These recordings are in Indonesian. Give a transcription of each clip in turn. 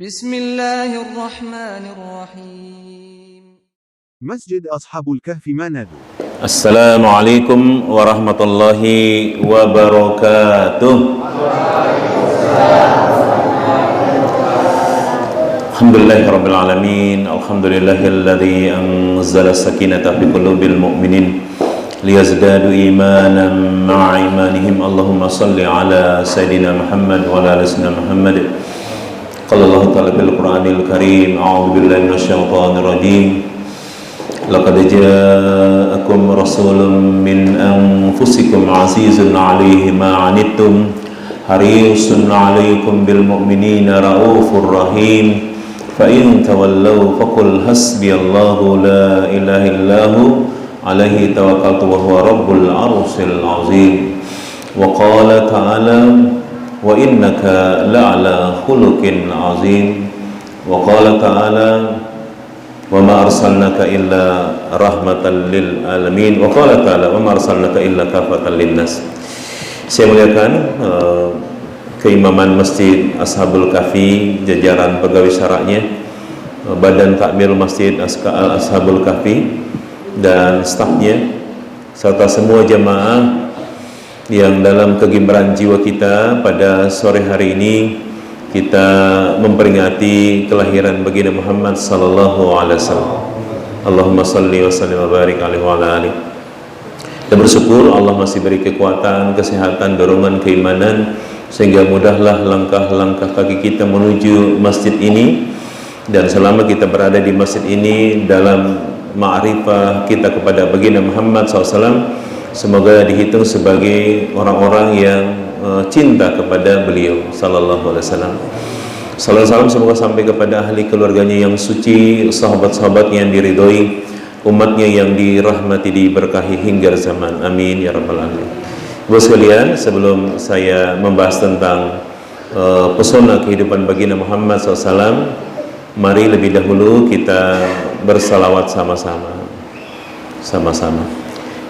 Bismillahirrahmanirrahim. مسجد أصحاب الكهف منادو. Assalamualaikum warahmatullahi wabarakatuh. Alhamdulillahirabbil alamin. Alhamdulillahilladzi anzala sakinata fi qulubil mu'minin liyazdadu imanan ma'a imanihim. Allahumma shalli ala sayidina Muhammad wa ala ali sayyidina Muhammad. Qala Allah ta'ala bil Qur'anil Karim, a'udzu billahi minasyaitonir rajim. Laqad ja'akum rasulun min anfusikum 'azizun 'alaihi ma 'anittum harisun 'alaikum bil mu'minina raufur rahim. Fa in tawallaw faqul hasbiyallahu la ilaha illahu 'alaihi tawakkaltu wa huwa rabbul 'arsyil 'azim. Wa qala ta'ala wa innaka la'ala khuluqin 'azim. Wa qala ta'ala wa ma arsalnaka illa rahmatan lil alamin. Wa qala ta'ala wa ma arsalnaka illa kafatan linnas. Saya muliakan keimaman Masjid Ashabul Kahfi, jajaran pegawai syara'nya, Badan Takmir Masjid Ashabul Kahfi dan stafnya, serta semua jamaah yang dalam kegembiraan jiwa kita pada sore hari ini kita memperingati kelahiran baginda Muhammad sallallahu alaihi wasallam. Allahumma salli wa sallim wa barik alaihi wa ala alihi. Kita bersyukur Allah masih beri kekuatan, kesehatan, dorongan keimanan sehingga mudahlah langkah-langkah kaki kita menuju masjid ini, dan selama kita berada di masjid ini dalam ma'rifah kita kepada baginda Muhammad SAW, semoga dihitung sebagai orang-orang yang cinta kepada beliau sallallahu alaihi wasallam. Salam salam semoga sampai kepada ahli keluarganya yang suci, sahabat-sahabatnya yang diridhoi, umatnya yang dirahmati, diberkahi hingga zaman. Amin ya rabbal alamin. Ibu sekalian, sebelum saya membahas tentang pesona kehidupan baginda Muhammad SAW, mari lebih dahulu kita bersalawat sama-sama.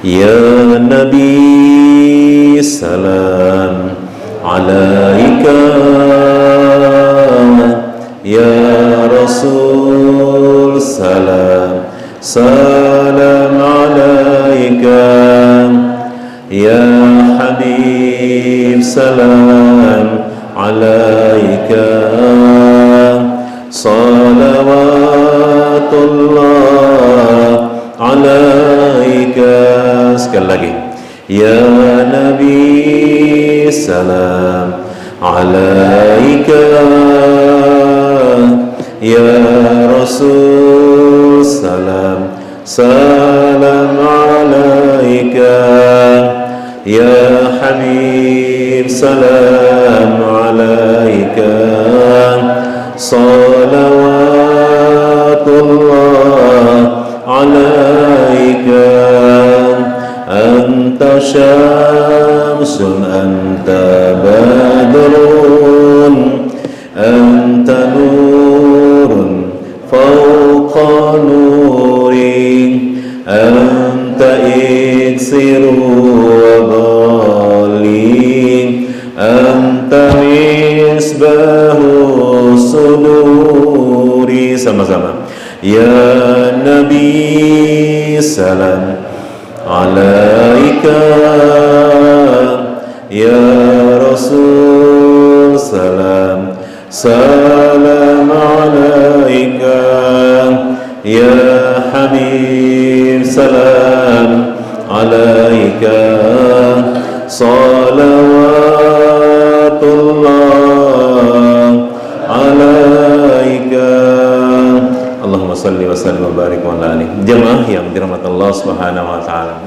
Ya Nabi salam alaika, ya Rasul salam alaika, ya Habib salam alaika, salawatullah alaika. Sekali lagi, ya Nabi salam alaika, ya Rasul salam alaika, ya Habib salam alaika, salawatullah alaika. Anta syamsun, anta badrun, anta nurun fawqa nuri, anta iksiru wa dhalin, anta misbahu suduri. Sama-sama. Ya Nabi salam alaika, ya Rasul salam alaika, ya Habib salam alaika, salawatullah alaika. Allahumma salli wa sallim wa barik wa ala alihi. Jemaah yang dirahmati Allah Subhanahu wa taala,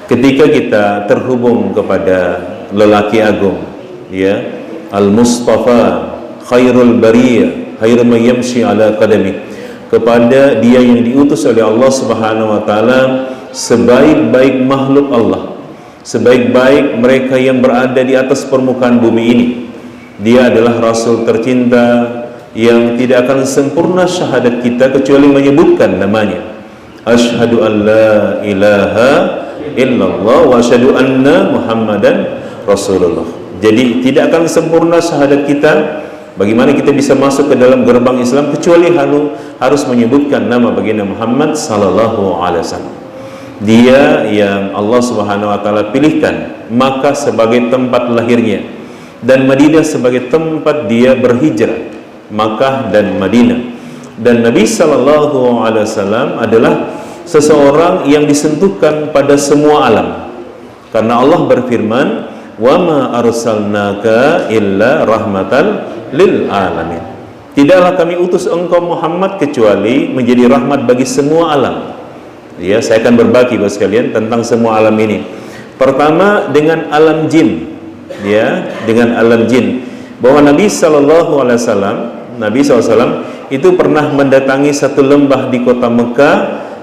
ketika kita terhubung kepada lelaki agung, ya, Al-Mustafa khairul bariyah, khairu man yamshi ala qadami, kepada dia yang diutus oleh Allah Subhanahu wa taala sebaik-baik makhluk Allah, sebaik-baik mereka yang berada di atas permukaan bumi ini. Dia adalah Rasul tercinta yang tidak akan sempurna syahadat kita kecuali menyebutkan namanya. Asyhadu an la ilaha illallah wa asyhadu anna Muhammadan Rasulullah. Jadi tidak akan sempurna syahadat kita Bagaimana kita bisa masuk ke dalam gerbang Islam kecuali harus menyebutkan nama baginda Muhammad sallallahu alaihi wasallam. Dia yang Allah Subhanahu wa taala pilihkan Makkah sebagai tempat lahirnya dan Madinah sebagai tempat dia berhijrah, Makkah dan Madinah. Dan Nabi sallallahu alaihi wasallam adalah seseorang yang disentuhkan pada semua alam. Karena Allah berfirman, "Wa ma arsalnaka illa rahmatan lil alamin." Tidaklah kami utus engkau Muhammad kecuali menjadi rahmat bagi semua alam. Ya, saya akan berbagi bagi sekalian tentang semua alam ini. Pertama dengan alam jin. Ya, dengan alam jin. Bahwa Nabi sallallahu alaihi wasallam itu pernah mendatangi satu lembah di kota Mekah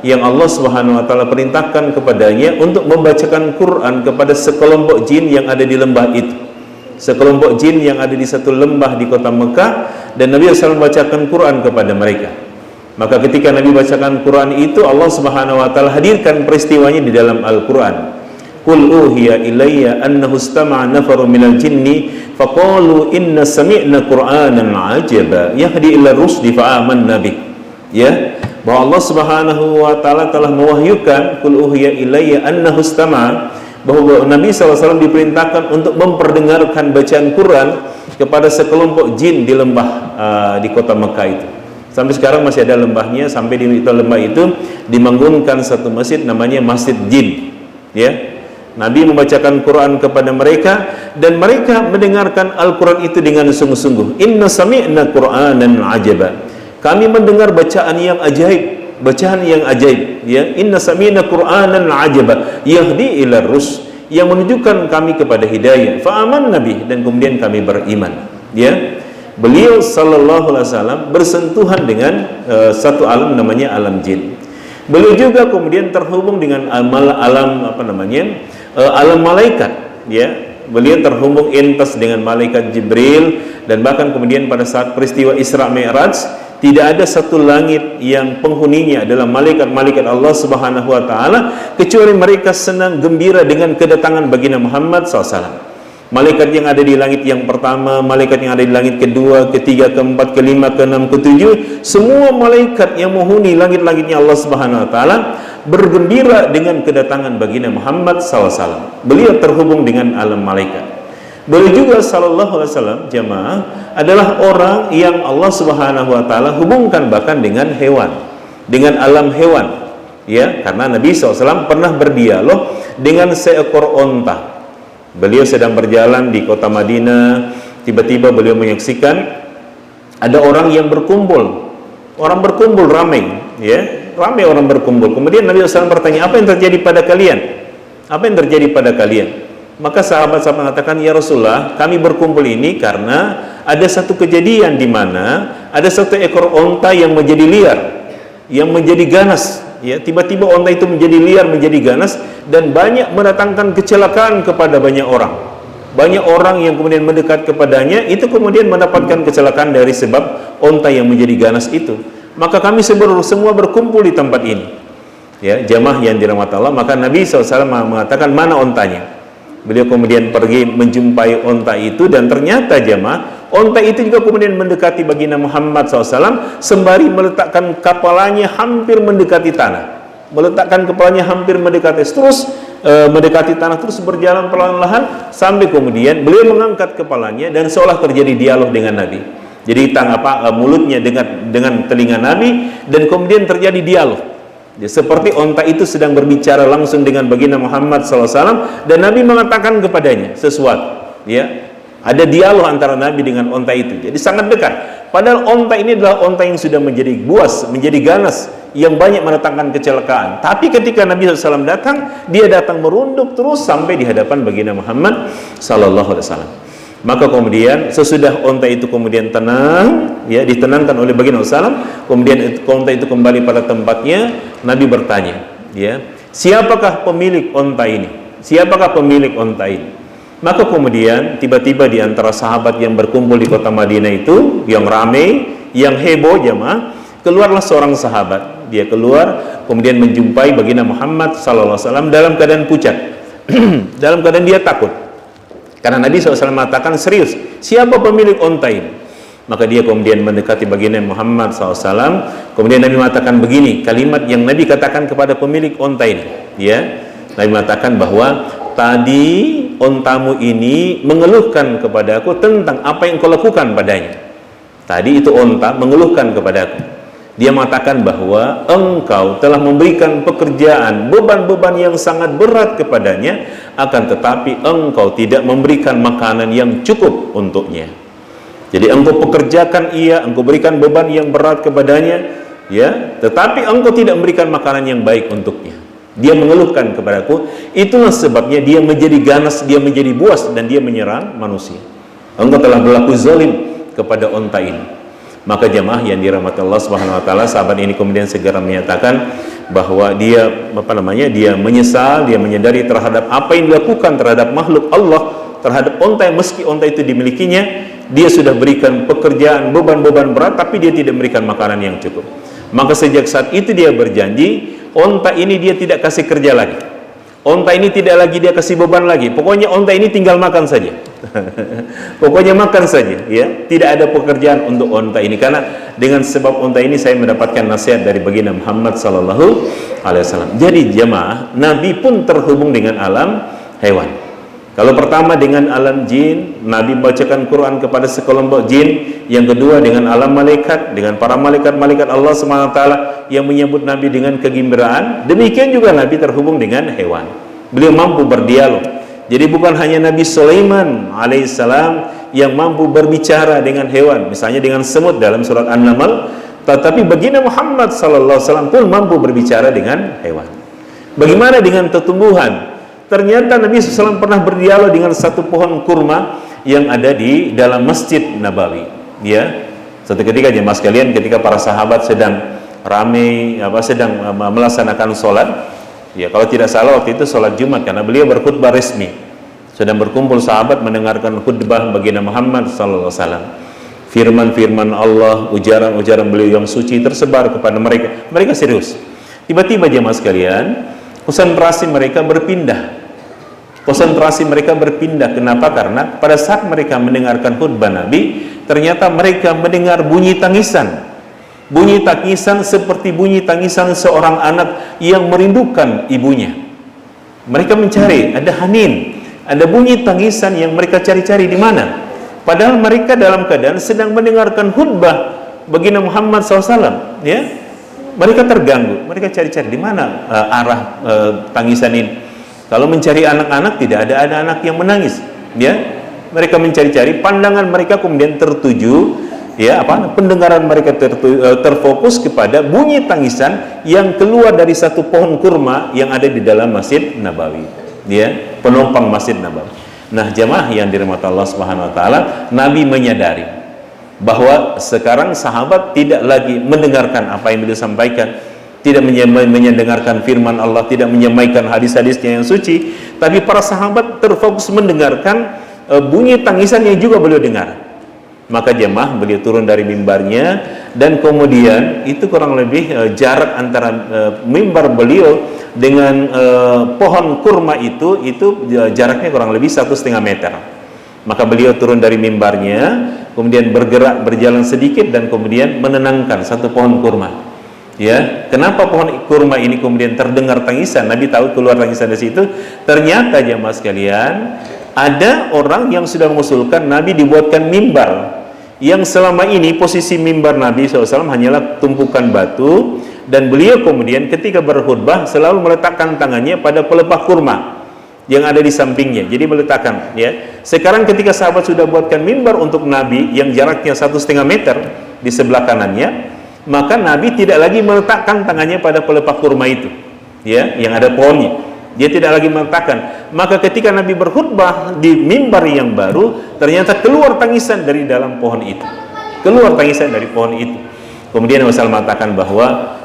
yang Allah Subhanahu wa taala perintahkan kepadanya untuk membacakan Quran kepada sekelompok jin yang ada di lembah itu. Sekelompok jin yang ada di satu lembah di kota Mekah, dan Nabi SAW membacakan Quran kepada mereka. Maka ketika Nabi bacakan Quran itu, Allah Subhanahu wa taala hadirkan peristiwanya di dalam Al-Quran. Qul uhiya ilayya annahu istama'a nafarun minal jinni faqalu inna sami'na Qur'anan 'ajaba yahdi ila rusdi fa'amanna bih. Ya, bahwa Allah Subhanahu wa taala telah mewahyukan qul uhiya ilayya annahu istama'a, bahwa Nabi SAW diperintahkan untuk memperdengarkan bacaan Quran kepada sekelompok jin di lembah di kota Mekah itu. Sampai sekarang masih ada lembahnya. Sampai di lembah itu dibangunkan satu masjid namanya Masjid Jin. Ya, Nabi membacakan Quran kepada mereka dan mereka mendengarkan Al-Quran itu dengan sungguh-sungguh. Inna sami'na Qur'anan ajaba. Kami mendengar bacaan yang ajaib, bacaan yang ajaib. Ya, Inna sami'na Qur'anan ajaba yahdi ila rus, yang menunjukkan kami kepada hidayah. Fa'aman Nabi, dan kemudian kami beriman. Ya, beliau sallallahu alaihi wasallam bersentuhan dengan satu alam namanya alam jin. Beliau juga kemudian terhubung dengan alam alam malaikat. Ya, beliau terhubung intas dengan malaikat Jibril, dan bahkan kemudian pada saat peristiwa Isra Mi'raj tidak ada satu langit yang penghuninya adalah malaikat-malaikat Allah Subhanahu wa taala kecuali mereka senang gembira dengan kedatangan baginda Muhammad SAW. Malaikat yang ada di langit yang pertama, malaikat yang ada di langit kedua, ketiga, keempat, kelima, keenam, ketujuh, semua malaikat yang menghuni langit-langitnya Allah Subhanahu wa taala bergembira dengan kedatangan baginda Muhammad SAW. Beliau terhubung dengan alam malaikat. Beliau juga sallallahu alaihi wasallam jamaah adalah orang yang Allah Subhanahu wa taala hubungkan bahkan dengan hewan, dengan alam hewan. Ya, karena Nabi SAW pernah berdialog dengan seekor onta. Beliau sedang berjalan di kota Madinah, tiba-tiba beliau menyaksikan ada orang yang berkumpul ramai, ya, ramai orang berkumpul. Kemudian Nabi SAW bertanya, apa yang terjadi pada kalian? Apa yang terjadi pada kalian? Maka sahabat-sahabat mengatakan, ya Rasulullah, kami berkumpul ini karena ada satu kejadian di mana ada satu ekor onta yang menjadi liar, yang menjadi ganas. Ya, tiba-tiba onta itu menjadi liar, menjadi ganas, dan banyak mendatangkan kecelakaan kepada banyak orang. Banyak orang yang kemudian mendekat kepadanya itu kemudian mendapatkan kecelakaan dari sebab onta yang menjadi ganas itu. Maka kami semua berkumpul di tempat ini. Ya, jamaah yang dirahmati Allah. Maka Nabi SAW mengatakan, mana ontanya? Beliau kemudian pergi menjumpai onta itu, dan ternyata jamaah, onta itu juga kemudian mendekati baginda Muhammad SAW sembari meletakkan kepalanya hampir mendekati tanah. Meletakkan kepalanya hampir mendekati, terus mendekati tanah, terus berjalan perlahan-lahan sampai kemudian beliau mengangkat kepalanya dan seolah terjadi dialog dengan Nabi. Jadi mulutnya dengan telinga Nabi, dan kemudian terjadi dialog. Ya, seperti onta itu sedang berbicara langsung dengan baginda Muhammad SAW, dan Nabi mengatakan kepadanya sesuatu. Ya, ada dialog antara Nabi dengan onta itu. Jadi sangat dekat. Padahal onta ini adalah onta yang sudah menjadi buas, menjadi ganas, yang banyak mendatangkan kecelakaan. Tapi ketika Nabi SAW datang, dia datang merunduk terus sampai di hadapan baginda Muhammad SAW. Maka kemudian sesudah onta itu kemudian tenang, ya, ditenangkan oleh baginda SAW, kemudian onta itu kembali pada tempatnya. Nabi bertanya, ya, siapakah pemilik onta ini? Siapakah pemilik onta ini? Maka kemudian tiba-tiba di antara sahabat yang berkumpul di kota Madinah itu, yang ramai, yang heboh jamaah, keluarlah seorang sahabat. Dia keluar kemudian menjumpai baginda Muhammad SAW dalam keadaan pucat, dalam keadaan dia takut. Karena Nabi SAW mengatakan, serius, siapa pemilik onta ini? Maka dia kemudian mendekati baginda Muhammad SAW. Kemudian Nabi mengatakan begini, kalimat yang Nabi katakan kepada pemilik onta ini, ya. Nabi mengatakan bahwa tadi ontamu ini mengeluhkan kepadaku tentang apa yang kau lakukan padanya. Tadi itu onta mengeluhkan kepadaku. Dia mengatakan bahwa engkau telah memberikan pekerjaan, beban-beban yang sangat berat kepadanya, akan tetapi engkau tidak memberikan makanan yang cukup untuknya. Jadi engkau pekerjakan ia, engkau berikan beban yang berat kepadanya, ya, tetapi engkau tidak memberikan makanan yang baik untuknya. Dia mengeluhkan kepadaku, itulah sebabnya dia menjadi ganas, dia menjadi buas, dan dia menyerang manusia. Engkau telah berlaku zalim kepada onta ini. Maka jamaah yang dirahmati Allah Subhanahu wa taala, sahabat ini kemudian segera menyatakan bahwa dia dia menyesal, dia menyadari terhadap apa yang dilakukan terhadap makhluk Allah, terhadap onta yang meski onta itu dimilikinya, dia sudah berikan pekerjaan, beban-beban berat, tapi dia tidak memberikan makanan yang cukup. Maka sejak saat itu dia berjanji, onta ini dia tidak kasih kerja lagi, onta ini tidak lagi dia kasih beban lagi, pokoknya onta ini tinggal makan saja. Pokoknya makan saja, ya, tidak ada pekerjaan untuk onta ini. Karena dengan sebab onta ini saya mendapatkan nasihat dari baginda Muhammad SAW. Jadi jamaah, Nabi pun terhubung dengan alam hewan. Kalau pertama dengan alam jin, Nabi membacakan Quran kepada sekelompok jin. Yang kedua dengan alam malaikat, dengan para malaikat-malaikat Allah SWT yang menyambut Nabi dengan kegembiraan. Demikian juga Nabi terhubung dengan hewan. Beliau mampu berdialog. Jadi bukan hanya Nabi Sulaiman alaihissalam yang mampu berbicara dengan hewan, misalnya dengan semut dalam surat An-Naml, tetapi baginda Muhammad SAW pun mampu berbicara dengan hewan. Bagaimana dengan tumbuhan? Ternyata Nabi SAW pernah berdialog dengan satu pohon kurma yang ada di dalam Masjid Nabawi. Ya, suatu ketika jemaah sekalian, ketika para sahabat sedang ramai sedang melaksanakan sholat, ya kalau tidak salah waktu itu sholat Jumat, karena beliau berkhutbah resmi. Sedang berkumpul sahabat mendengarkan khutbah baginda Muhammad SAW. Firman-firman Allah, ujaran-ujaran beliau yang suci tersebar kepada mereka. Mereka serius. Tiba-tiba jemaah sekalian, konsentrasi mereka berpindah. Kenapa? Karena pada saat mereka mendengarkan khutbah Nabi, ternyata mereka mendengar bunyi tangisan. Bunyi tangisan seperti bunyi tangisan seorang anak yang merindukan ibunya. Mereka mencari, ada hanin, ada bunyi tangisan yang mereka cari-cari di mana. Padahal mereka dalam keadaan sedang mendengarkan khutbah baginda Muhammad SAW. Ya, mereka terganggu. Mereka cari-cari di mana arah tangisan ini. Kalau mencari anak-anak, tidak ada anak yang menangis. Ya, mereka mencari-cari. Pandangan mereka kemudian tertuju, ya, pendengaran mereka terfokus kepada bunyi tangisan yang keluar dari satu pohon kurma yang ada di dalam Masjid Nabawi, ya, penopang Masjid Nabawi. Nah, jamaah yang dirahmati Allah Subhanahu wa taala, Nabi menyadari bahwa sekarang sahabat tidak lagi mendengarkan apa yang beliau sampaikan, tidak mendengarkan firman Allah, tidak menyampaikan hadis-hadisnya yang suci, tapi para sahabat terfokus mendengarkan bunyi tangisan yang juga beliau dengar. Maka jemaah beliau turun dari mimbarnya, dan kemudian itu kurang lebih jarak antara mimbar beliau dengan pohon kurma itu jaraknya kurang lebih 1,5 meter. Maka beliau turun dari mimbarnya, kemudian bergerak berjalan sedikit, dan kemudian menenangkan satu pohon kurma. Ya, kenapa pohon kurma ini kemudian terdengar tangisan? Nabi tahu keluar tangisan dari situ. Ternyata jemaah sekalian, ada orang yang sudah mengusulkan Nabi dibuatkan mimbar, yang selama ini posisi mimbar Nabi SAW hanyalah tumpukan batu, dan beliau kemudian ketika berkhutbah selalu meletakkan tangannya pada pelepah kurma yang ada di sampingnya. Jadi meletakkan, ya. Sekarang ketika sahabat sudah buatkan mimbar untuk Nabi yang jaraknya 1,5 meter di sebelah kanannya, maka Nabi tidak lagi meletakkan tangannya pada pelepah kurma itu, ya, yang ada pohonnya. Dia tidak lagi meletakkan. Maka ketika Nabi berkhutbah di mimbar yang baru, ternyata keluar tangisan dari dalam pohon itu. Keluar tangisan dari pohon itu. Kemudian Nabi SAW mengatakan bahwa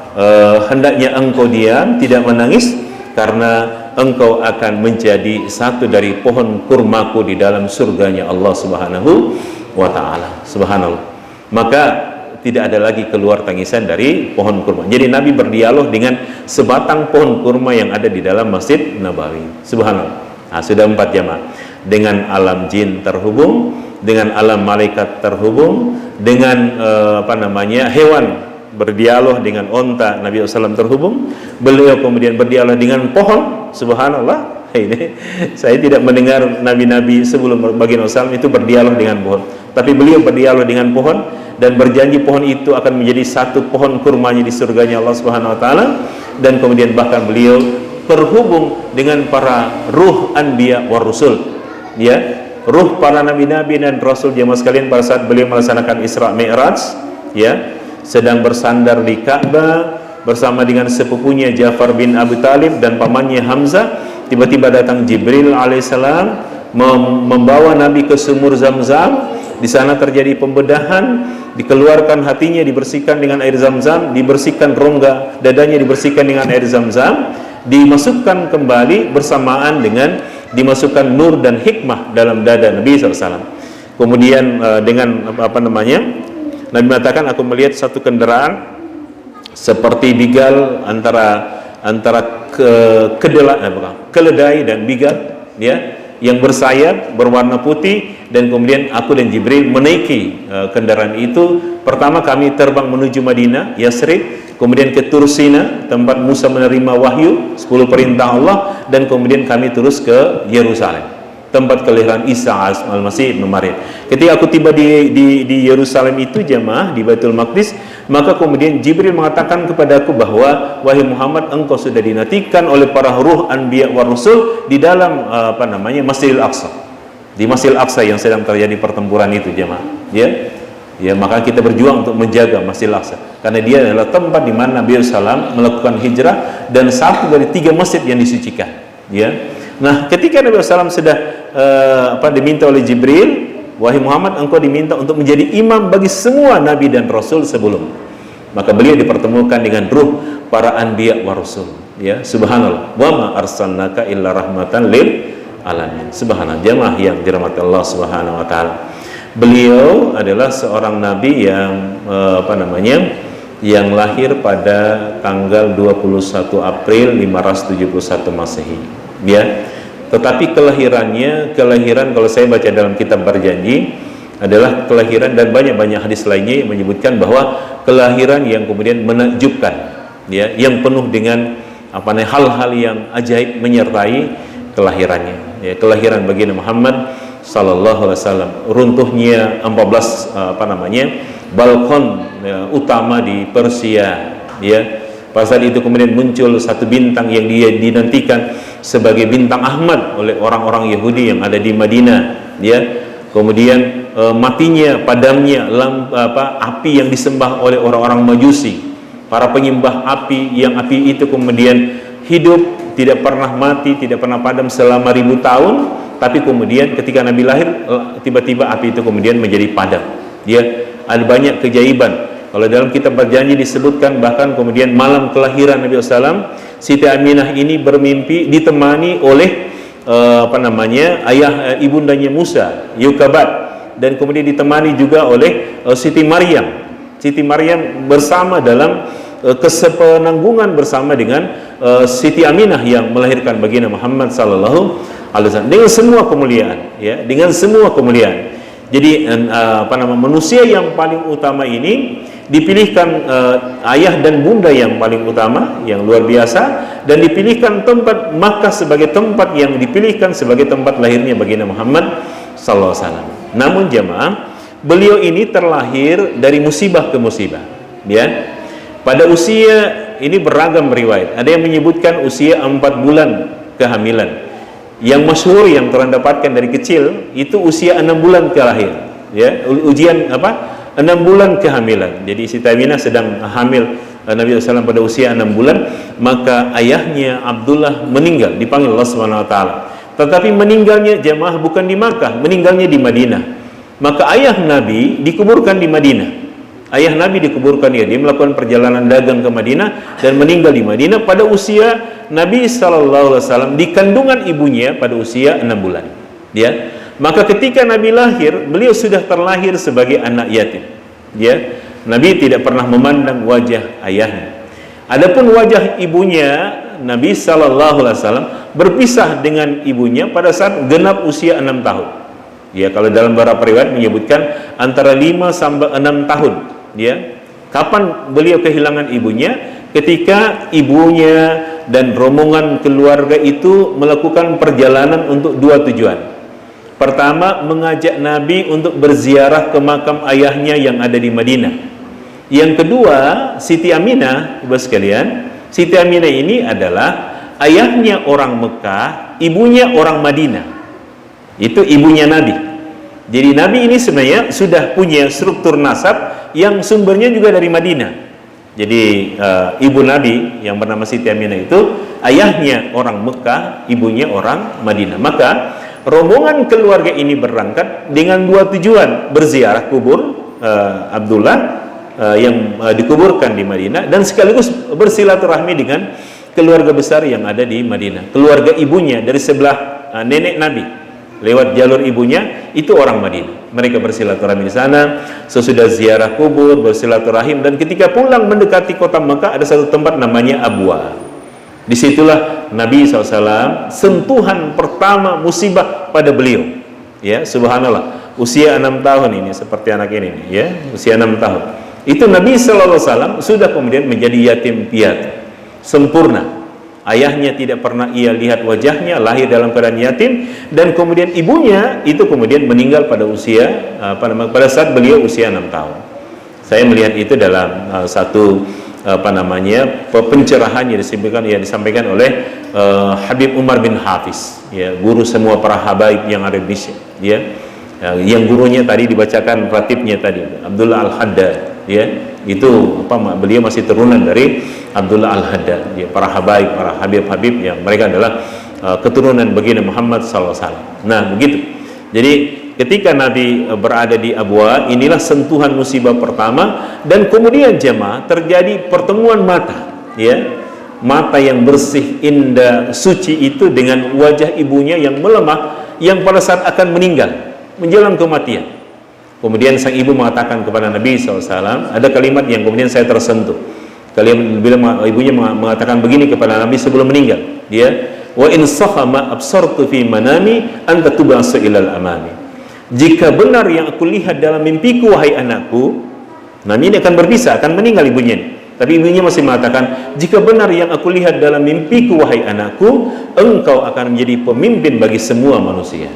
hendaknya engkau diam, tidak menangis, karena engkau akan menjadi satu dari pohon kurmaku di dalam surganya Allah Subhanahu wa ta'ala. Subhanallah. Maka tidak ada lagi keluar tangisan dari pohon kurma. Jadi Nabi berdialog dengan sebatang pohon kurma yang ada di dalam Masjid Nabawi. Subhanallah. Nah, sudah 4 jamaah. Dengan alam jin terhubung, dengan alam malaikat terhubung, dengan hewan berdialog, dengan onta Nabi SAW terhubung. Beliau kemudian berdialog dengan pohon. Subhanallah, ini saya tidak mendengar nabi-nabi sebelum baginda SAW itu berdialog dengan pohon, tapi beliau berdialog dengan pohon dan berjanji pohon itu akan menjadi satu pohon kurmanya di surganya Allah Subhanahu wa taala. Dan kemudian bahkan beliau terhubung dengan para ruh anbiya war rusul, ya, ruh para nabi-nabi dan rasul jemaah sekalian pada saat beliau melaksanakan Isra Mi'raj, ya, sedang bersandar di Ka'bah bersama dengan sepupunya Ja'far bin Abi Talib dan pamannya Hamzah. Tiba-tiba datang Jibril alaihissalam membawa Nabi ke sumur Zam-Zam. Di sana terjadi pembedahan, dikeluarkan hatinya, dibersihkan dengan air Zam-Zam, dibersihkan rongga dadanya, dibersihkan dengan air Zam-Zam, dimasukkan kembali bersamaan dengan dimasukkan nur dan hikmah dalam dada Nabi SAW. Kemudian dengan Nabi mengatakan, aku melihat satu kendaraan seperti bigal antara keledai dan bigal, ya, yang bersayap berwarna putih. Dan kemudian aku dan Jibril menaiki kendaraan itu. Pertama kami terbang menuju Madinah, Yasrib, kemudian ke Tursina, tempat Musa menerima wahyu 10 perintah Allah, dan kemudian kami terus ke Yerusalem, tempat kelahiran Isa al-Masih ibn Maryam. Ketika aku tiba di Yerusalem itu jemaah, di Baitul Maqdis, maka kemudian Jibril mengatakan kepadaku bahwa wahai Muhammad, engkau sudah dinantikan oleh para ruh anbiya wa rasul di dalam Masjidil Aqsa. Di Masjidil Aqsa yang sedang terjadi pertempuran itu jemaah, ya, maka kita berjuang untuk menjaga Masjidil Aqsa karena dia adalah tempat di mana Nabi SAW melakukan hijrah dan satu dari 3 masjid yang disucikan, ya. Nah, ketika Nabi SAW sudah diminta oleh Jibril, wahai Muhammad, engkau diminta untuk menjadi imam bagi semua nabi dan rasul sebelum. Maka beliau dipertemukan dengan ruh para anbiya wa rasul, ya. Subhanallah, wa ma arsalnaka illa rahmatan lil alamin. Subhanallah, jemaah yang dirahmati Allah Subhanahu wa taala. Beliau adalah seorang nabi yang yang lahir pada tanggal 21 April 571 Masehi, ya. Tetapi kelahiran kalau saya baca dalam kitab Berjanji adalah kelahiran, dan banyak hadis lainnya yang menyebutkan bahwa kelahiran yang kemudian menakjubkan, ya, yang penuh dengan hal-hal yang ajaib menyertai kelahirannya, ya. Kelahiran baginda Muhammad sallallahu alaihi wasallam, runtuhnya 14 balkon, ya, utama di Persia, ya. Pada saat itu kemudian muncul satu bintang yang dia dinantikan sebagai bintang Ahmad oleh orang-orang Yahudi yang ada di Madinah, ya. Kemudian matinya, padamnya api yang disembah oleh orang-orang Majusi, para penyembah api, yang api itu kemudian hidup, tidak pernah mati, tidak pernah padam selama 1000 tahun. Tapi kemudian ketika Nabi lahir, tiba-tiba api itu kemudian menjadi padam, ya. Ada banyak keajaiban. Kalau dalam kitab Berjanji disebutkan bahkan kemudian malam kelahiran Nabi SAW, Siti Aminah ini bermimpi ditemani oleh ayah ibundanya Musa, Yukabat, dan kemudian ditemani juga oleh Siti Maryam. Siti Maryam bersama dalam kesepenanggungan bersama dengan Siti Aminah yang melahirkan baginda Muhammad sallallahu alaihi wasallam dengan semua kemuliaan, ya, dengan semua kemuliaan. Jadi manusia yang paling utama ini dipilihkan ayah dan bunda yang paling utama, yang luar biasa, dan dipilihkan tempat Makkah sebagai tempat yang dipilihkan sebagai tempat lahirnya baginda Muhammad sallallahu alaihi wasallam. Namun jemaah, beliau ini terlahir dari musibah ke musibah, ya. Pada usia ini beragam riwayat. Ada yang menyebutkan usia 4 bulan kehamilan. Yang masyhur yang terang dapatkan dari kecil itu usia 6 bulan kelahir, ya. 6 bulan kehamilan. Jadi Siti Aminah sedang hamil Nabi SAW pada usia 6 bulan, maka ayahnya Abdullah meninggal, dipanggil Allah Subhanahu wa taala. Tetapi meninggalnya jemaah bukan di Makkah, meninggalnya di Madinah. Maka ayah Nabi dikuburkan di Madinah. Ayah Nabi dikuburkan, dia melakukan perjalanan dagang ke Madinah dan meninggal di Madinah pada usia Nabi SAW di kandungan ibunya pada usia 6 bulan, ya. Maka ketika Nabi lahir, beliau sudah terlahir sebagai anak yatim, ya. Nabi tidak pernah memandang wajah ayahnya. Adapun wajah ibunya, Nabi SAW berpisah dengan ibunya pada saat genap usia 6 tahun. Ya, kalau dalam beberapa riwayat menyebutkan antara 5 sampai 6 tahun. Ya, kapan beliau kehilangan ibunya? Ketika ibunya dan rombongan keluarga itu melakukan perjalanan untuk 2 tujuan. Pertama, mengajak Nabi untuk berziarah ke makam ayahnya yang ada di Madinah. Yang kedua, Siti Aminah, ibu sekalian, Siti Aminah ini adalah ayahnya orang Mekah, ibunya orang Madinah. Itu ibunya Nabi. Jadi Nabi ini sebenarnya sudah punya struktur nasab yang sumbernya juga dari Madinah. Jadi ibu Nabi yang bernama Siti Aminah itu ayahnya orang Mekah, ibunya orang Madinah. Maka rombongan keluarga ini berangkat dengan 2 tujuan: berziarah kubur Abdullah yang dikuburkan di Madinah, dan sekaligus bersilaturahmi dengan keluarga besar yang ada di Madinah. Keluarga ibunya dari sebelah nenek Nabi, lewat jalur ibunya itu orang Madinah. Mereka bersilaturahmi di sana. Sesudah ziarah kubur, bersilaturahim, dan ketika pulang mendekati kota Mekah ada satu tempat namanya Abwa. Disitulah Nabi SAW sentuhan pertama musibah pada beliau. Ya, subhanallah, usia 6 tahun ini, seperti anak ini nih, ya, usia 6 tahun. Itu Nabi SAW sudah kemudian menjadi yatim piatu sempurna. Ayahnya tidak pernah ia lihat wajahnya, lahir dalam keadaan yatim, dan kemudian ibunya itu kemudian meninggal pada usia pada saat beliau usia 6 tahun. Saya melihat itu dalam satu pencerahan yang disampaikan oleh Habib Umar bin Hafiz, ya, guru semua para habaib yang ada di Indonesia, ya. Yang gurunya tadi dibacakan ratibnya tadi, Abdullah Al-Haddad, ya, itu beliau masih turunan dari Abdullah Al-Haddad, ya, para habaib, para habib-habib yang mereka adalah keturunan baginda Muhammad SAW. Nah, begitu. Jadi ketika Nabi berada di Abwa, inilah sentuhan musibah pertama, dan kemudian jemaah terjadi pertemuan mata, ya, mata yang bersih, indah, suci itu dengan wajah ibunya yang melemah, yang pada saat akan meninggal, menjelang kematian. Kemudian sang ibu mengatakan kepada Nabi SAW, ada kalimat yang kemudian saya tersentuh. Ibunya mengatakan begini kepada Nabi sebelum meninggal, dia, wa in sahama absartu fi manami anta tubasu ilal amami. Jika benar yang aku lihat dalam mimpiku, wahai anakku. Nabi ini akan berpisah, akan meninggal ibunya ini. Tapi ibunya masih mengatakan, jika benar yang aku lihat dalam mimpiku, wahai anakku, engkau akan menjadi pemimpin bagi semua manusia.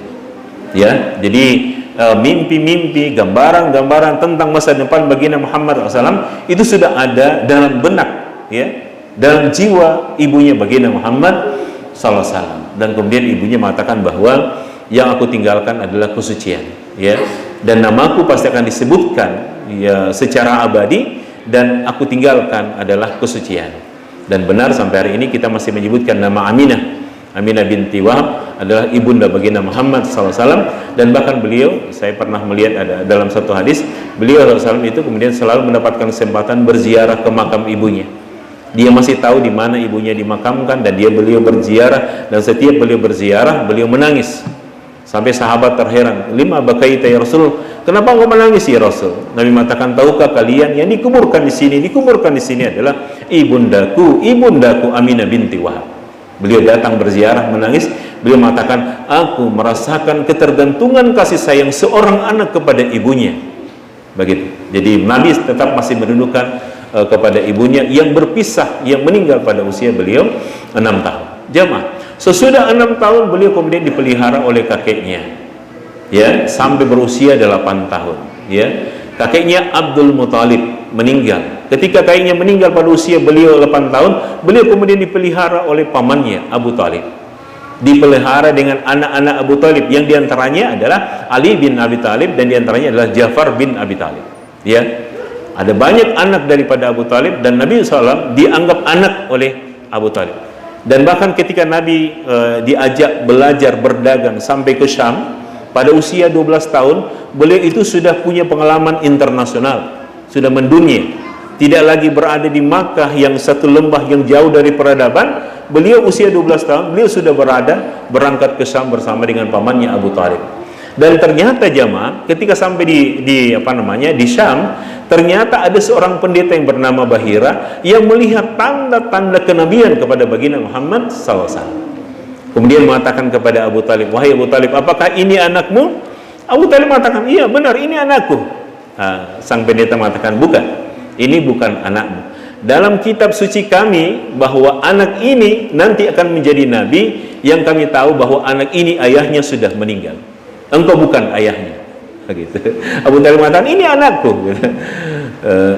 Ya, jadi mimpi-mimpi, gambaran-gambaran tentang masa depan baginda Muhammad SAW itu sudah ada dalam benak, ya, dalam jiwa ibunya baginda Muhammad SAW. Dan kemudian ibunya mengatakan bahwa yang aku tinggalkan adalah kesucian, ya, dan namaku pasti akan disebutkan, ya, secara abadi, dan aku tinggalkan adalah kesucian. Dan benar sampai hari ini kita masih menyebutkan nama Aminah binti Wahab adalah ibunda baginda Muhammad SAW. Dan bahkan beliau, saya pernah melihat ada dalam satu hadis, beliau SAW itu kemudian selalu mendapatkan kesempatan berziarah ke makam ibunya. Dia masih tahu di mana ibunya dimakamkan, dan beliau berziarah, dan setiap beliau berziarah beliau menangis. Sampai sahabat terheran, lima bakaita ya Rasul, kenapa engkau menangis ya Rasul? Nabi mengatakan, tahukah kalian yang dikuburkan di sini adalah ibundaku Aminah binti Wahab. Beliau datang berziarah menangis. Beliau mengatakan, aku merasakan ketergantungan kasih sayang seorang anak kepada ibunya. Begitu. Jadi Nabi tetap masih merindukan kepada ibunya yang berpisah, yang meninggal pada usia beliau 6 tahun. Jamaah, sesudah 6 tahun beliau kemudian dipelihara oleh kakeknya, ya, sampai berusia 8 tahun, ya. Kakeknya Abdul Muthalib meninggal. Ketika kakeknya meninggal pada usia beliau 8 tahun, beliau kemudian dipelihara oleh pamannya Abu Talib. Dipelihara dengan anak-anak Abu Talib, yang diantaranya adalah Ali bin Abi Talib, dan diantaranya adalah Ja'far bin Abi Talib, ya. Ada banyak anak daripada Abu Talib, dan Nabi SAW dianggap anak oleh Abu Talib. Dan bahkan ketika Nabi diajak belajar berdagang sampai ke Syam pada usia 12 tahun, beliau itu sudah punya pengalaman internasional, sudah mendunia, tidak lagi berada di Makkah yang satu lembah yang jauh dari peradaban. Beliau usia 12 tahun, beliau sudah berangkat ke Syam bersama dengan pamannya Abu Talib. Dan ternyata jamaah, ketika sampai di Syam, ternyata ada seorang pendeta yang bernama Bahira yang melihat tanda-tanda kenabian kepada baginda Muhammad SAW. Kemudian mengatakan kepada Abu Talib, wahai Abu Talib, apakah ini anakmu? Abu Talib mengatakan, iya benar, ini anakku. Sang pendeta mengatakan, bukan, ini bukan anakmu. Dalam kitab suci kami bahwa anak ini nanti akan menjadi nabi, yang kami tahu bahwa anak ini ayahnya sudah meninggal. Engkau bukan ayahnya. Begitu. Abu Talib mengatakan, ini anakku.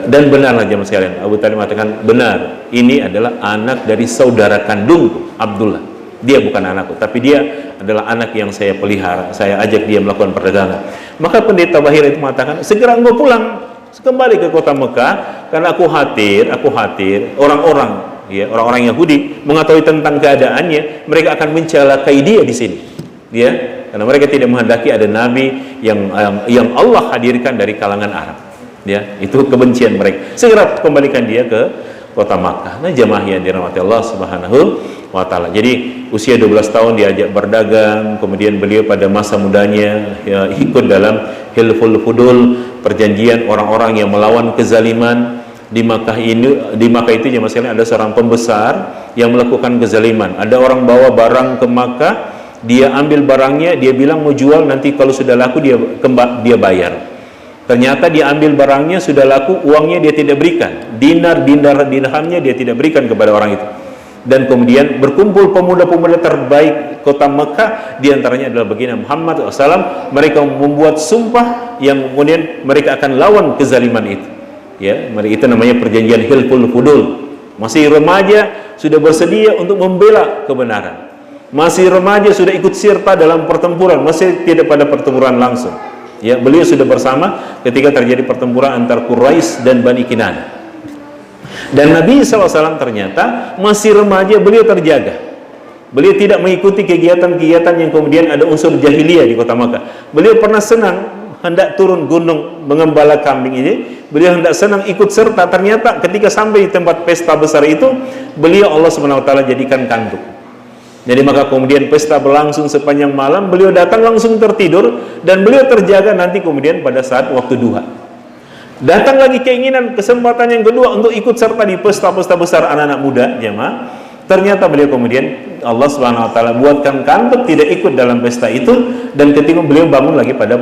Dan benarlah jemaah sekalian, Abu Talib mengatakan, benar, ini adalah anak dari saudara kandungku, Abdullah. Dia bukan anakku, tapi dia adalah anak yang saya pelihara, saya ajak dia melakukan perdagangan. Maka pendeta Bahir itu mengatakan, segera engkau pulang, kembali ke kota Mekah, karena aku khawatir orang-orang, ya, orang-orang Yahudi mengetahui tentang keadaannya, mereka akan mencelakai dia di sini, ya, karena mereka tidak menghendaki ada nabi yang Allah hadirkan dari kalangan Arab, ya, itu kebencian mereka. Segera kembalikan dia ke kota Makkah. Nah, jemaah yang dirahmati Allah Subhanahu wa Ta'ala. Jadi usia 12 tahun diajak berdagang, kemudian beliau pada masa mudanya ya, ikut dalam Hilful Fudul, perjanjian orang-orang yang melawan kezaliman di Makkah ini. Di Makkah itu jemaah sekalian ada seorang pembesar yang melakukan kezaliman. Ada orang bawa barang ke Makkah, dia ambil barangnya, dia bilang mau jual, nanti kalau sudah laku dia bayar. Ternyata dia ambil barangnya, sudah laku, uangnya dia tidak berikan, dirhamnya dia tidak berikan kepada orang itu. Dan kemudian berkumpul pemuda-pemuda terbaik kota Mekah, diantaranya adalah baginda Muhammad SAW. Mereka membuat sumpah yang kemudian mereka akan lawan kezaliman itu, ya, itu namanya perjanjian Hilful Fudul. Masih remaja sudah bersedia untuk membela kebenaran, masih remaja sudah ikut serta dalam pertempuran, masih tidak pada pertempuran langsung, ya, beliau sudah bersama ketika terjadi pertempuran antar Quraisy dan Bani Kinanah. Dan Nabi SAW ternyata masih remaja, beliau terjaga. Beliau tidak mengikuti kegiatan-kegiatan yang kemudian ada unsur jahiliyah di kota Makkah. Beliau pernah senang hendak turun gunung mengembala kambing ini. Beliau hendak senang ikut serta. Ternyata ketika sampai di tempat pesta besar itu, beliau Allah SWT jadikan kantuk. Jadi maka kemudian pesta berlangsung sepanjang malam, beliau datang langsung tertidur, dan beliau terjaga nanti kemudian pada saat waktu duha. Datang lagi keinginan, kesempatan yang kedua untuk ikut serta di pesta-pesta besar anak-anak muda, jemaah. Ternyata beliau kemudian Allah Subhanahu wa Ta'ala buatkan kantuk tidak ikut dalam pesta itu, dan ketika beliau bangun lagi pada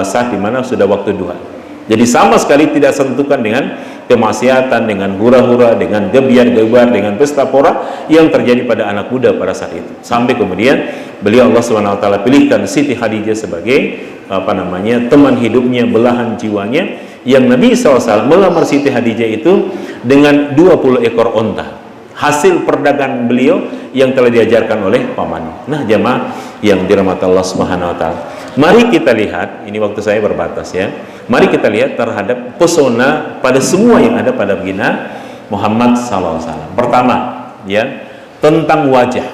saat dimana sudah waktu duha. Jadi sama sekali tidak sentuhkan dengan kemaksiatan, dengan hura-hura, dengan gebiar-gebar, dengan pesta pora yang terjadi pada anak muda pada saat itu. Sampai kemudian beliau Allah Subhanahu wa Ta'ala pilihkan Siti Khadijah sebagai teman hidupnya, belahan jiwanya, yang Nabi SAW melamar Siti Khadijah itu dengan 20 ekor onta, hasil perdagangan beliau yang telah diajarkan oleh pamannya. Nah, jemaah yang dirahmati Allah Subhanahu wa Ta'ala, mari kita lihat, ini waktu saya berbatas ya, mari kita lihat terhadap pesona pada semua yang ada pada baginda Muhammad SAW. Pertama, ya, tentang wajah.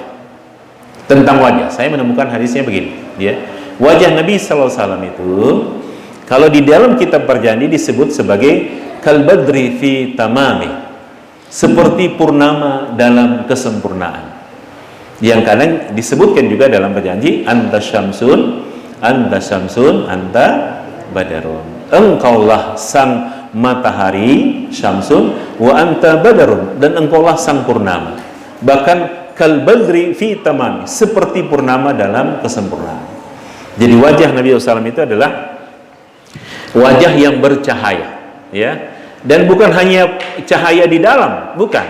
Tentang wajah, saya menemukan hadisnya begini, ya. Wajah Nabi SAW itu, kalau di dalam kitab perjanjian disebut sebagai kalbadri fi tamami, seperti purnama dalam kesempurnaan. Yang kadang disebutkan juga dalam perjanjian, anta syamsun, anta badarun. Engkaulah sang matahari, syamsun, wa anta badarun, dan engkaulah sang purnama. Bahkan kalbadri fi tamami, seperti purnama dalam kesempurnaan. Jadi wajah Nabi SAW itu adalah wajah yang bercahaya, ya, dan bukan hanya cahaya di dalam, bukan.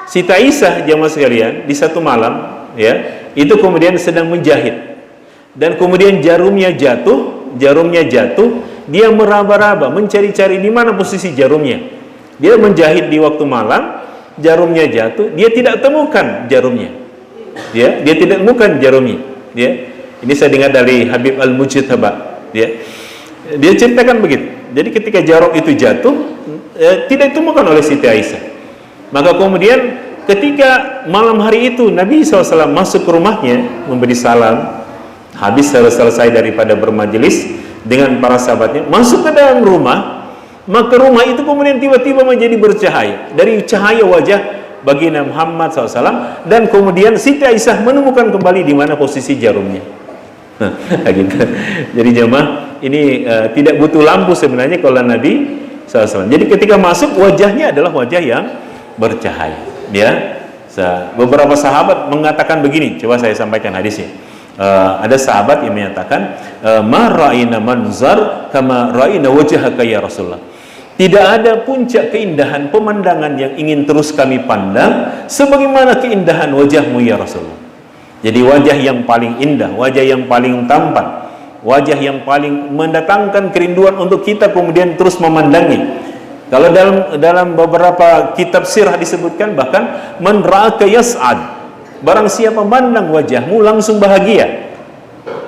Siti Aisyah jamaah sekalian di satu malam, ya, itu kemudian sedang menjahit, dan kemudian jarumnya jatuh, dia meraba-raba mencari-cari di mana posisi jarumnya. Dia menjahit di waktu malam, jarumnya jatuh, dia tidak temukan jarumnya, ya, dia tidak temukan jarumnya, ya. Ini saya dengar dari Habib Al-Mujtaba, ya. Dia ceritakan begitu. Jadi ketika jarum itu jatuh, tidak ditemukan oleh Siti Aisyah. Maka kemudian ketika malam hari itu Nabi SAW masuk ke rumahnya memberi salam, habis selesai daripada bermajelis dengan para sahabatnya, masuk ke dalam rumah, maka rumah itu kemudian tiba-tiba menjadi bercahaya dari cahaya wajah baginda Muhammad SAW, dan kemudian Siti Aisyah menemukan kembali di mana posisi jarumnya. Nah, gitu. Jadi jemaah ini tidak butuh lampu sebenarnya kalau Nabi SAW. Jadi ketika masuk, wajahnya adalah wajah yang bercahaya. Ya, beberapa sahabat mengatakan begini, coba saya sampaikan hadisnya. Ada sahabat yang menyatakan, ma ra'ina manzar kama ra'ina wajhaka ya Rasulullah. Tidak ada puncak keindahan pemandangan yang ingin terus kami pandang sebagaimana keindahan wajahmu ya Rasulullah. Jadi wajah yang paling indah, wajah yang paling tampan, wajah yang paling mendatangkan kerinduan untuk kita kemudian terus memandangi. Kalau dalam beberapa kitab sirah disebutkan bahkan man ra'aka yas'ad. Barang siapa memandang wajahmu langsung bahagia.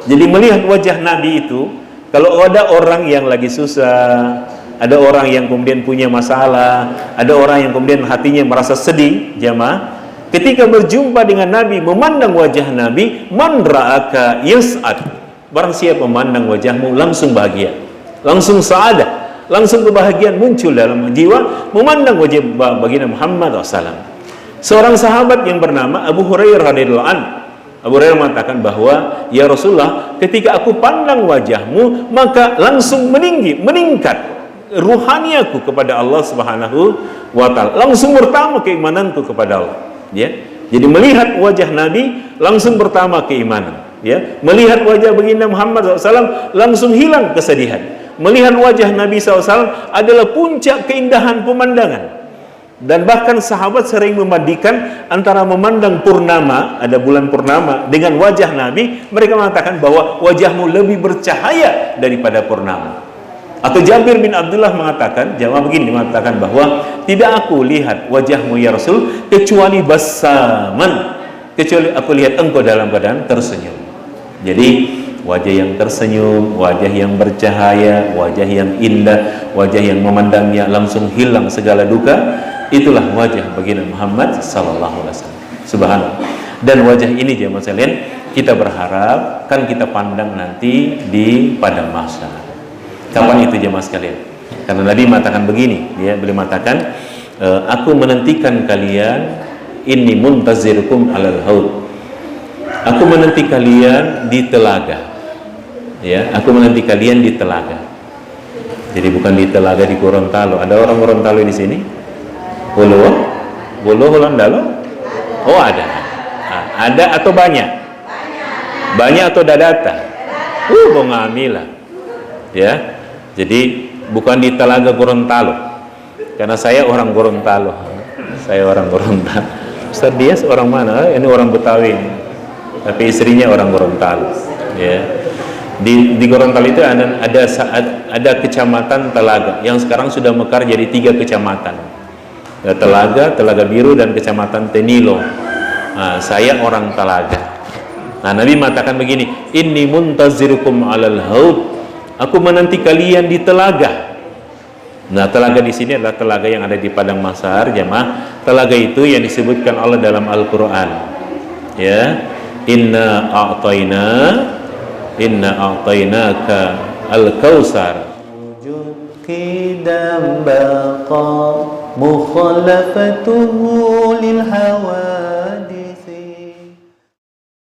Jadi melihat wajah Nabi itu, kalau ada orang yang lagi susah, ada orang yang kemudian punya masalah, ada orang yang kemudian hatinya merasa sedih, jamaah, ketika berjumpa dengan Nabi, memandang wajah Nabi, man ra'aka yas'ad. Barang siapa memandang wajahmu langsung bahagia, langsung sa'adah, langsung kebahagiaan muncul dalam jiwa memandang wajah baginda Muhammad SAW. Seorang sahabat yang bernama Abu Hurairah radhiyallahu anhu, Abu Hurairah mengatakan bahwa ya Rasulullah, ketika aku pandang wajahmu maka langsung meningkat ruhaniaku kepada Allah Subhanahu wa taala, langsung bertambah keimananku kepada Allah, ya. Jadi melihat wajah Nabi langsung bertambah keimanan, ya. Melihat wajah baginda Muhammad SAW langsung hilang kesedihan. Melihat wajah Nabi SAW adalah puncak keindahan pemandangan. Dan bahkan sahabat sering membandingkan antara memandang purnama, ada bulan purnama, dengan wajah Nabi. Mereka mengatakan bahwa wajahmu lebih bercahaya daripada purnama. Atau Jabir bin Abdullah mengatakan, jamaah begini, mengatakan bahwa tidak aku lihat wajahmu ya Rasul kecuali basaman, kecuali aku lihat engkau dalam keadaan tersenyum. Jadi wajah yang tersenyum, wajah yang bercahaya, wajah yang indah, wajah yang memandangnya langsung hilang segala duka, itulah wajah baginda Muhammad sallallahu alaihi wasallam. Subhanallah. Dan wajah ini jemaah sekalian, kita berharap kan kita pandang nanti di padang mahsyar. Kapan itu jemaah sekalian? Karena Nabi mengatakan begini, ya, beliau mengatakan, aku menantikan kalian, inni muntazirukum alal haud. Aku menanti kalian di telaga. Ya, aku menanti kalian di telaga. Jadi bukan di telaga di Gorontalo. Ada orang Gorontalo di sini? Bolo Hollandalo? Oh ada. Nah, ada atau banyak? Banyak atau dadata? Bongamila. Ya. Jadi bukan di telaga Gorontalo. Karena saya orang Gorontalo. Saya orang Gorontalo. Ustaz Dias orang mana? Ini orang Betawi. Tapi istrinya orang Gorontalo. Ya. Di Gorontalo itu ada kecamatan Telaga yang sekarang sudah mekar jadi 3 kecamatan. Ya, Telaga Biru dan kecamatan Tenilo. Nah, saya orang Telaga. Nah, Nabi mengatakan begini, inni muntazirukum alal haud. Aku menanti kalian di telaga. Nah, telaga di sini adalah telaga yang ada di padang mahsyar, jemaah. Telaga itu yang disebutkan Allah dalam Al-Qur'an. Ya. Inna a'tainaka al-kautsar. Qidam baqa mukhalafatuhu lil hawa